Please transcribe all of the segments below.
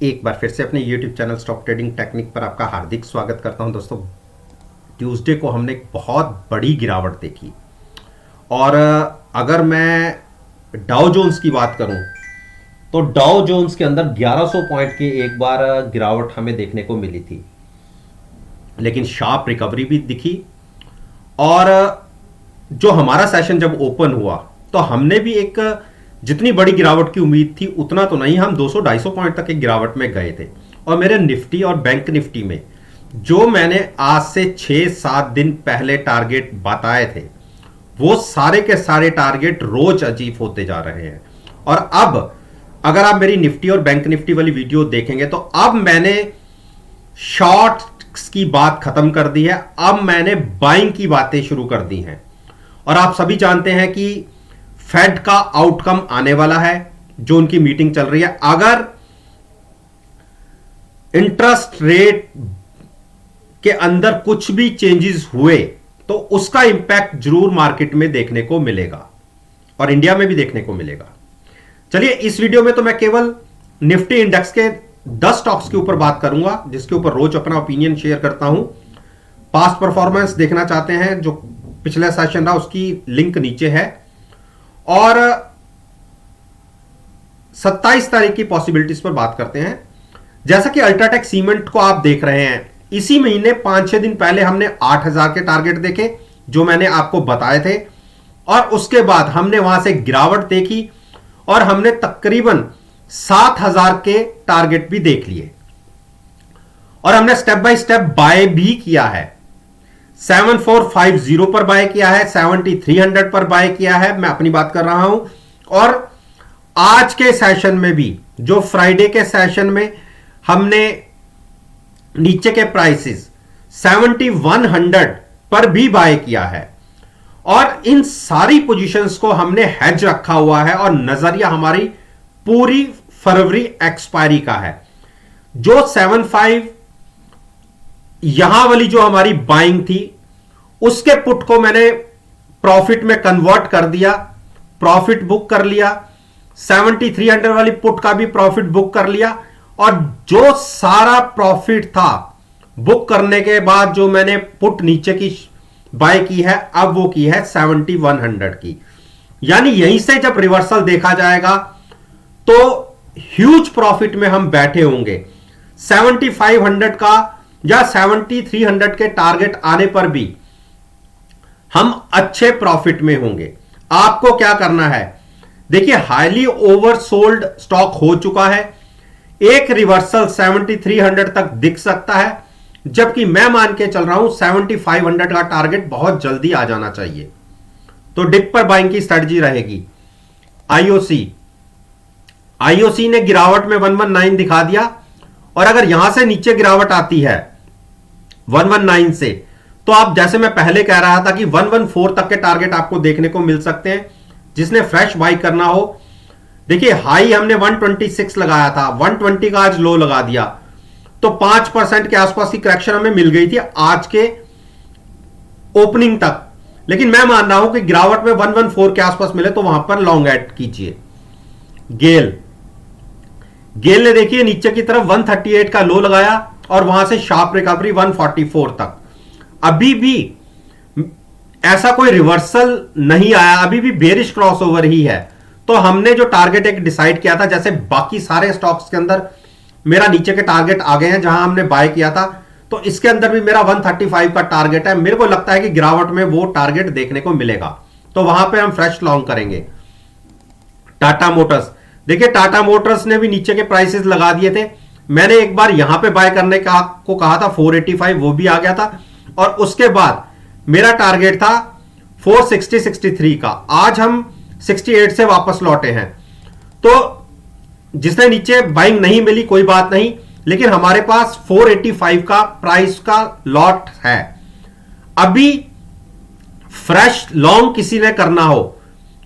एक बार फिर से अपने YouTube channel stock trading technique पर आपका हार्दिक स्वागत करता हूं दोस्तों। ट्यूसडे को हमने एक बहुत बड़ी गिरावट देखी और अगर मैं डाउ जोन्स की बात करूं तो डाउ जोन्स के अंदर 1100 पॉइंट की एक बार गिरावट हमें देखने को मिली थी, लेकिन शार्प रिकवरी भी दिखी। और जो हमारा सेशन जब ओपन हुआ तो हमने भी एक जितनी बड़ी गिरावट की उम्मीद थी उतना तो नहीं, हम 200-250 पॉइंट तक एक गिरावट में गए थे। और मेरे निफ्टी और बैंक निफ्टी में जो मैंने आज से 6-7 दिन पहले टारगेट बताए थे वो सारे के सारे टारगेट रोज अचीव होते जा रहे हैं। और अब अगर आप मेरी निफ्टी और बैंक निफ्टी वाली वीडियो देखेंगे तो अब मैंने शॉर्ट्स की बात खत्म कर दी है, अब मैंने बाइंग की बातें शुरू कर दी हैं। और आप सभी जानते हैं कि फेड का आउटकम आने वाला है, जो उनकी मीटिंग चल रही है। अगर इंटरेस्ट रेट के अंदर कुछ भी चेंजेस हुए तो उसका इंपैक्ट जरूर मार्केट में देखने को मिलेगा और इंडिया में भी देखने को मिलेगा। चलिए, इस वीडियो में तो मैं केवल निफ्टी इंडेक्स के 10 स्टॉक्स के ऊपर बात करूंगा, जिसके ऊपर रोज अपना ओपिनियन शेयर करता हूं। पास्ट परफॉर्मेंस देखना चाहते हैं, जो पिछला सेशन रहा उसकी लिंक नीचे है। और 27 तारीख की पॉसिबिलिटीज पर बात करते हैं। जैसा कि अल्ट्राटेक सीमेंट को आप देख रहे हैं, इसी महीने 5-6 दिन पहले हमने 8000 के टारगेट देखे जो मैंने आपको बताए थे, और उसके बाद हमने वहां से गिरावट देखी और हमने तकरीबन 7000 के टारगेट भी देख लिए और हमने स्टेप बाय स्टेप बाय भी किया है। 7450 पर बाय किया है, 7300 पर बाय किया है, मैं अपनी बात कर रहा हूं। और आज के सेशन में भी, जो फ्राइडे के सेशन में हमने नीचे के प्राइसेस 7100 पर भी बाय किया है। और इन सारी पोजीशंस को हमने हेज रखा हुआ है और नजरिया हमारी पूरी फरवरी एक्सपायरी का है। जो 75 यहां वाली जो हमारी बाइंग थी उसके पुट को मैंने प्रॉफिट में कन्वर्ट कर दिया, प्रॉफिट बुक कर लिया। 7300 वाली पुट का भी प्रॉफिट बुक कर लिया और जो सारा प्रॉफिट था बुक करने के बाद जो मैंने पुट नीचे की बाय की है, अब वो की है 7100 की। यानी यहीं से जब रिवर्सल देखा जाएगा तो ह्यूज प्रॉफिट में हम बैठे होंगे। 7500 का या 7300 के टारगेट आने पर भी हम अच्छे प्रॉफिट में होंगे। आपको क्या करना है, देखिए, हाईली ओवरसोल्ड स्टॉक हो चुका है। एक रिवर्सल 7300 तक दिख सकता है, जबकि मैं मान के चल रहा हूं 7500 का टारगेट बहुत जल्दी आ जाना चाहिए। तो डिप पर बाइंग की स्ट्रेटजी रहेगी। आईओसी ने गिरावट में 119 दिखा दिया, और अगर यहां से नीचे गिरावट आती है 119 से, तो आप, जैसे मैं पहले कह रहा था कि 114 तक के टारगेट आपको देखने को मिल सकते हैं। जिसने फ्रेश बाई करना हो, देखिए हाई हमने 126 लगाया था, 120 का आज लो लगा दिया, तो 5% के आसपास की करेक्शन हमें मिल गई थी आज के ओपनिंग तक। लेकिन मैं मान रहा हूं कि गिरावट में 114 के आसपास मिले तो वहां पर लॉन्ग ऐड कीजिए। गेल ने देखिए नीचे की तरफ 138 का लो लगाया और वहां से शार्प रिकवरी 144 तक। अभी भी ऐसा कोई रिवर्सल नहीं आया, अभी भी बेरिश क्रॉसओवर ही है। तो हमने जो टारगेट एक डिसाइड किया था, जैसे बाकी सारे स्टॉक्स के अंदर मेरा नीचे के टारगेट आ गए हैं जहां हमने बाय किया था, तो इसके अंदर भी मेरा 135 का टारगेट है। मेरे को लगता है कि गिरावट में वो टारगेट देखने को मिलेगा, तो वहां पे हम फ्रेश लॉन्ग करेंगे। टाटा मोटर्स, देखिए टाटा मोटर्स ने भी नीचे के प्राइसेस लगा दिए थे। मैंने एक बार यहां पे बाय करने को कहा था 485, वो भी आ गया था। और उसके बाद मेरा टारगेट था 460-63 का। आज हम 68 से वापस लौटे हैं। तो जिसने नीचे बाइंग नहीं मिली कोई बात नहीं, लेकिन हमारे पास 485 का प्राइस का लॉट है। अभी फ्रेश लॉन्ग किसी ने करना हो,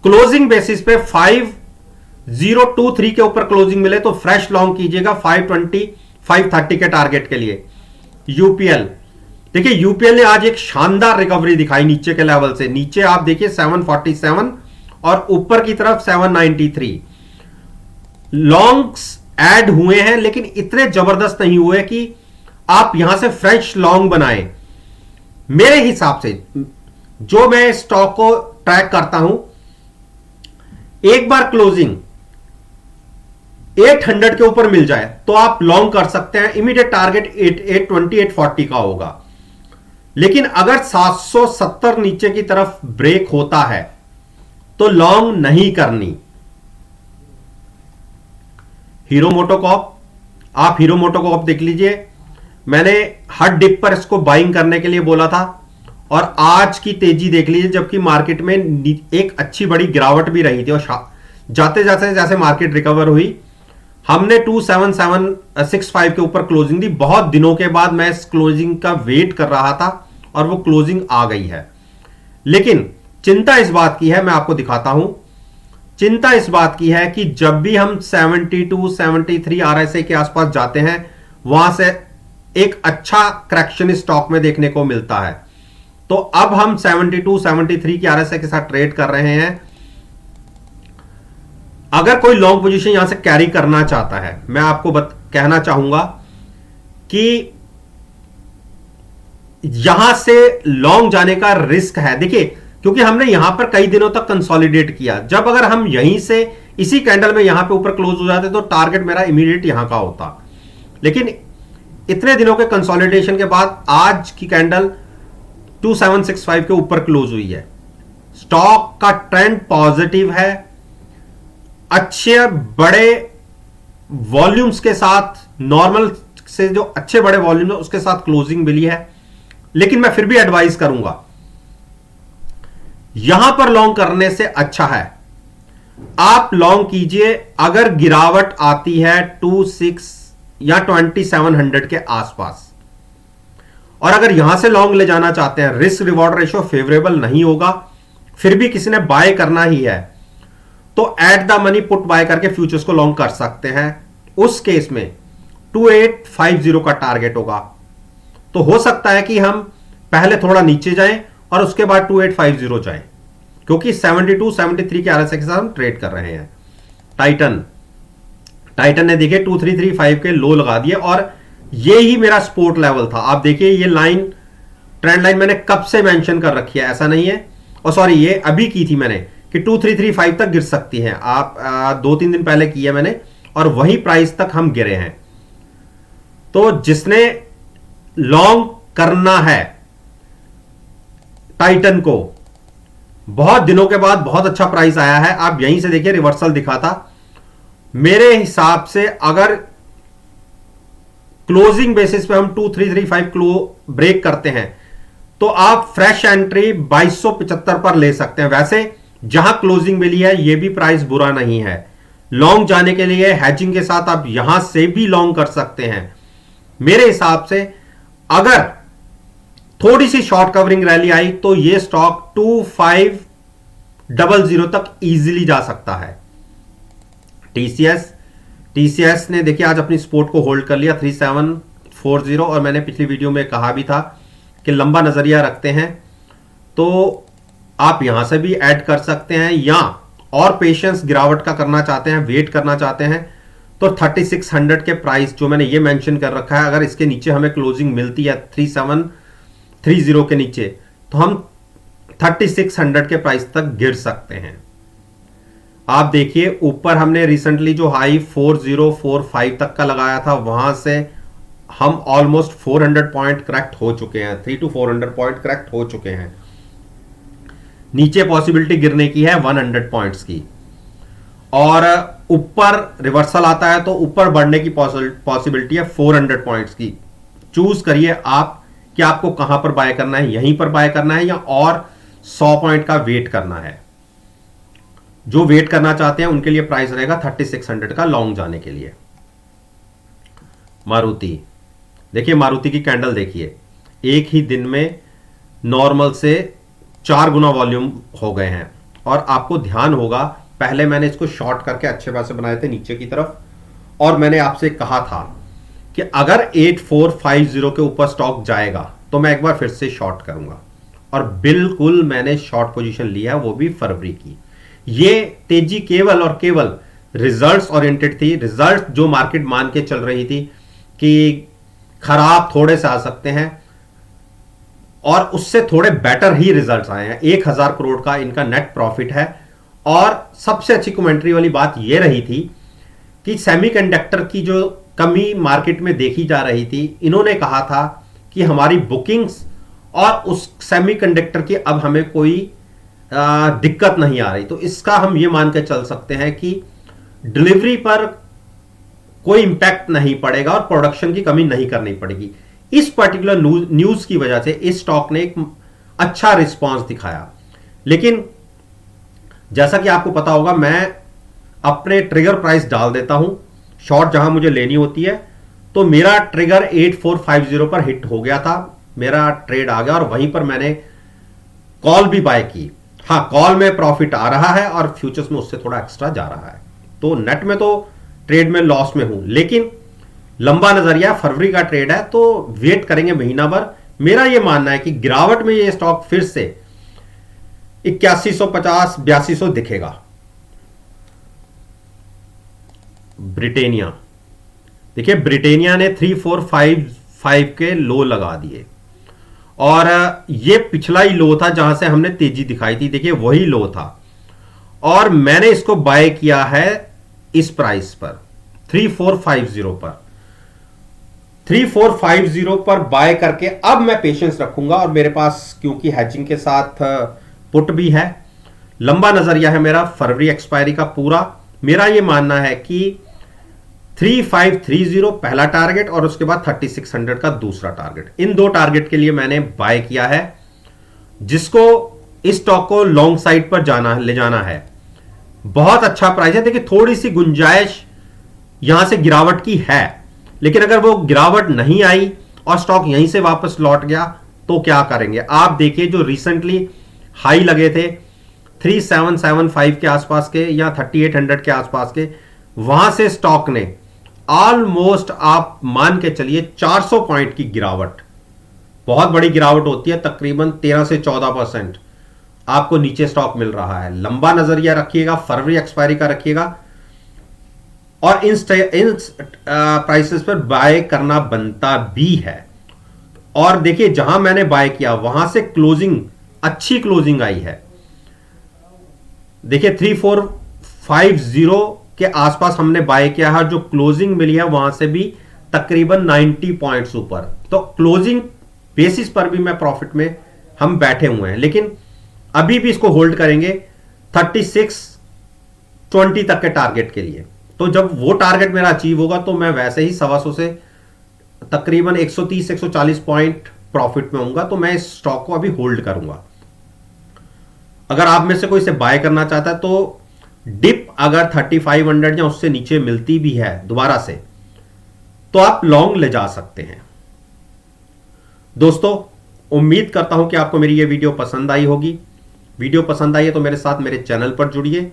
क्लोजिंग बेसिस पे 5023 के ऊपर क्लोजिंग मिले तो फ्रेश लॉन्ग कीजिएगा 520-530 के टारगेट के लिए। यूपीएल, देखिए यूपीएल ने आज एक शानदार रिकवरी दिखाई नीचे के लेवल से। नीचे आप देखिए 747 और ऊपर की तरफ 793। लॉन्ग्स ऐड हुए हैं, लेकिन इतने जबरदस्त नहीं हुए कि आप यहां से फ्रेश लॉन्ग बनाएं। मेरे हिसाब से जो मैं स्टॉक को ट्रैक करता हूं, एक बार क्लोजिंग 800 के ऊपर मिल जाए तो आप लॉन्ग कर सकते हैं। इमीडिएट टारगेट 820 840 का होगा। लेकिन अगर 770 नीचे की तरफ ब्रेक होता है तो लॉन्ग नहीं करनी। हीरो मोटोकॉर्प, आप हीरो मोटोकॉर्प देख लीजिए, मैंने हर डिप पर इसको बाइंग करने के लिए बोला था और आज की तेजी देख लीजिए, जबकि मार्केट में एक अच्छी बड़ी गिरावट भी रही थी और जाते जाते जैसे मार्केट रिकवर हुई, हमने 27765 के ऊपर क्लोजिंग दी। बहुत दिनों के बाद मैं इस क्लोजिंग का वेट कर रहा था और वो क्लोजिंग आ गई है। लेकिन चिंता इस बात की है, मैं आपको दिखाता हूं, चिंता इस बात की है कि जब भी हम 72 73 आरएसआई के आसपास जाते हैं, वहां से एक अच्छा करेक्शन स्टॉक में देखने को मिलता है। तो अब हम 72 73 की आरएसआई के साथ ट्रेड कर रहे हैं। अगर कोई लॉन्ग पोजीशन यहां से कैरी करना चाहता है, मैं आपको कहना चाहूंगा कि यहां से लॉन्ग जाने का रिस्क है। देखिए, क्योंकि हमने यहां पर कई दिनों तक कंसोलिडेट किया, जब अगर हम यहीं से इसी कैंडल में यहां पे ऊपर क्लोज हो जाते तो टारगेट मेरा इमीडिएट यहां का होता। लेकिन इतने दिनों के कंसोलिडेशन के बाद आज की कैंडल 2765 के ऊपर क्लोज हुई है। स्टॉक का ट्रेंड पॉजिटिव है, अच्छे बड़े वॉल्यूम्स के साथ, नॉर्मल से जो अच्छे बड़े वॉल्यूम है उसके साथ क्लोजिंग मिली है। लेकिन मैं फिर भी एडवाइस करूंगा, यहां पर लॉन्ग करने से अच्छा है आप लॉन्ग कीजिए अगर गिरावट आती है 26 या 2700 के आसपास। और अगर यहां से लॉन्ग ले जाना चाहते हैं, रिस्क रिवॉर्ड रेशियो फेवरेबल नहीं होगा, फिर भी किसी ने बाय करना ही है, तो at the money put buy करके फ्यूचर्स को लॉन्ग कर सकते हैं। उस केस में 2850 का टारगेट होगा। तो हो सकता है कि हम पहले थोड़ा नीचे जाएं और उसके बाद 2850 जाएं, क्योंकि 72 73 के आरएसआई के साथ हम ट्रेड कर रहे हैं। टाइटन ने देखिए 2335 के लो लगा दिए और ये ही मेरा सपोर्ट लेवल था। आप देखिए ये लाइन, ट्रेंड लाइन मैंने कब से मेंशन कर रखी है, ऐसा नहीं है, और सॉरी ये अभी की थी मैंने कि 2335 तक गिर सकती है। आप 2-3 दिन पहले की है मैंने, और वही प्राइस तक हम गिरे हैं। तो जिसने लॉन्ग करना है टाइटन को, बहुत दिनों के बाद बहुत अच्छा प्राइस आया है। आप यहीं से देखिए रिवर्सल दिखा था। मेरे हिसाब से अगर क्लोजिंग बेसिस पे हम 2335 क्लो ब्रेक करते हैं तो आप फ्रेश एंट्री 2275 पर ले सकते हैं। वैसे जहां क्लोजिंग मिली है यह भी प्राइस बुरा नहीं है। लॉन्ग जाने के लिए हैजिंग के साथ आप यहां से भी लॉन्ग कर सकते हैं। मेरे हिसाब से अगर थोड़ी सी शॉर्ट कवरिंग रैली आई तो यह स्टॉक 2500 तक इजीली जा सकता है। टीसीएस ने देखिए आज अपनी सपोर्ट को होल्ड कर लिया 3740, और मैंने पिछली वीडियो में कहा भी था कि लंबा नजरिया रखते हैं तो आप यहां से भी ऐड कर सकते हैं, या और पेशेंस गिरावट का करना चाहते हैं, वेट करना चाहते हैं तो 3600 के प्राइस जो मैंने ये मेंशन कर रखा है, अगर इसके नीचे हमें क्लोजिंग मिलती है 3730 के नीचे तो हम 3600 के प्राइस तक गिर सकते हैं। आप देखिए ऊपर हमने रिसेंटली जो हाई 4045 तक का लगाया था, वहां से हम ऑलमोस्ट 400 पॉइंट करेक्ट हो चुके हैं, 300 to 400 पॉइंट करेक्ट हो चुके हैं। नीचे पॉसिबिलिटी गिरने की है 100 पॉइंट्स की, और ऊपर रिवर्सल आता है तो ऊपर बढ़ने की पॉसिबिलिटी है 400 पॉइंट्स की। चूज करिए आप कि आपको कहां पर बाय करना है, यहीं पर बाय करना है या और 100 पॉइंट का वेट करना है। जो वेट करना चाहते हैं उनके लिए प्राइस रहेगा 3600 का लॉन्ग जाने के लिए। मारुति देखिए, मारुति की कैंडल देखिए, एक ही दिन में नॉर्मल से 4 गुना वॉल्यूम हो गए हैं। और आपको ध्यान होगा पहले मैंने इसको शॉर्ट करके अच्छे पैसे बनाए थे नीचे की तरफ, और मैंने आपसे कहा था कि अगर 8450 के ऊपर स्टॉक जाएगा तो मैं एक बार फिर से शॉर्ट करूंगा, और बिल्कुल मैंने शॉर्ट पोजीशन लिया है, वो भी फरवरी की। ये तेजी केवल और केवल रिजल्ट्स ओरिएंटेड थी, रिजल्ट जो मार्केट मान के चल रही थी कि खराब थोड़े से आ सकते हैं, और उससे थोड़े बेटर ही रिजल्ट्स आए हैं। 1000 करोड़ का इनका नेट प्रॉफिट है। और सबसे अच्छी कमेंट्री वाली बात यह रही थी कि सेमीकंडक्टर की जो कमी मार्केट में देखी जा रही थी, इन्होंने कहा था कि हमारी बुकिंग्स और उस सेमीकंडक्टर की अब हमें कोई दिक्कत नहीं आ रही। तो इसका हम ये मान के चल सकते हैं कि डिलीवरी पर कोई इंपैक्ट नहीं पड़ेगा और प्रोडक्शन की कमी नहीं करनी पड़ेगी। इस पर्टिकुलर न्यूज की वजह से इस स्टॉक ने एक अच्छा रिस्पांस दिखाया। लेकिन जैसा कि आपको पता होगा, मैं अपने ट्रिगर प्राइस डाल देता हूं शॉर्ट जहां मुझे लेनी होती है। तो मेरा ट्रिगर 8450 पर हिट हो गया था, मेरा ट्रेड आ गया और वहीं पर मैंने कॉल भी बाय की। हाँ, कॉल में प्रॉफिट आ रहा है और फ्यूचर्स में उससे थोड़ा एक्स्ट्रा जा रहा है। तो नेट में तो ट्रेड में लॉस में हूं, लेकिन लंबा नजरिया फरवरी का ट्रेड है, तो वेट करेंगे महीना भर। मेरा यह मानना है कि गिरावट में यह स्टॉक फिर से 8150 8200 दिखेगा। ब्रिटेनिया, देखिए ब्रिटेनिया ने 3455 के लो लगा दिए और ये पिछला ही लो था जहां से हमने तेजी दिखाई थी। देखिए वही लो था और मैंने इसको बाय किया है इस प्राइस पर 3450 पर। 3450 पर बाय करके अब मैं पेशेंस रखूंगा और मेरे पास क्योंकि हैजिंग के साथ पुट भी है, लंबा नजरिया है मेरा फरवरी एक्सपायरी का पूरा। मेरा यह मानना है कि 3530 पहला टारगेट और उसके बाद 3600 का दूसरा टारगेट, इन दो टारगेट के लिए मैंने बाय किया है, जिसको इस स्टॉक को लॉन्ग साइड पर ले जाना है। बहुत अच्छा प्राइस है। देखिए थोड़ी सी गुंजाइश यहां से गिरावट की है, लेकिन अगर वो गिरावट नहीं आई और स्टॉक यहीं से वापस लौट गया तो क्या करेंगे आप देखिए। जो रिसेंटली हाई लगे थे 3775 के आसपास के या 3800 के आसपास के, वहां से स्टॉक ने ऑलमोस्ट आप मान के चलिए 400 पॉइंट की गिरावट, बहुत बड़ी गिरावट होती है, तकरीबन 13 से 14% आपको नीचे स्टॉक मिल रहा है। लंबा नजरिया रखिएगा, फरवरी एक्सपायरी का रखिएगा और इन प्राइसेस पर बाय करना बनता भी है। और देखिए जहां मैंने बाय किया वहां से क्लोजिंग, अच्छी क्लोजिंग आई है। देखिए 3450 के आसपास हमने बाय किया है, जो क्लोजिंग मिली है वहां से भी तकरीबन 90 पॉइंट्स ऊपर। तो क्लोजिंग बेसिस पर भी मैं प्रॉफिट में हम बैठे हुए हैं, लेकिन अभी भी इसको होल्ड करेंगे 3620 तक के टारगेट के लिए। तो जब वो टारगेट मेरा अचीव होगा तो मैं वैसे ही 125 से तकरीबन 130-140 पॉइंट प्रॉफिट में होऊंगा। तो मैं इस स्टॉक को अभी होल्ड करूंगा। अगर आप में से कोई इसे बाय करना चाहता है तो डिप अगर 3500 या उससे नीचे मिलती भी है दोबारा से, तो आप लॉन्ग ले जा सकते हैं। दोस्तों उम्मीद करता हूं कि आपको मेरी यह वीडियो पसंद आई होगी। वीडियो पसंद आई है तो मेरे साथ मेरे चैनल पर जुड़िए,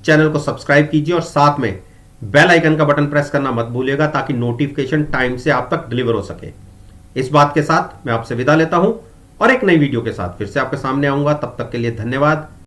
चैनल को सब्सक्राइब कीजिए और साथ में बेल आइकन का बटन प्रेस करना मत भूलिएगा ताकि नोटिफिकेशन टाइम से आप तक डिलीवर हो सके। इस बात के साथ मैं आपसे विदा लेता हूं और एक नई वीडियो के साथ फिर से आपके सामने आऊंगा। तब तक के लिए धन्यवाद।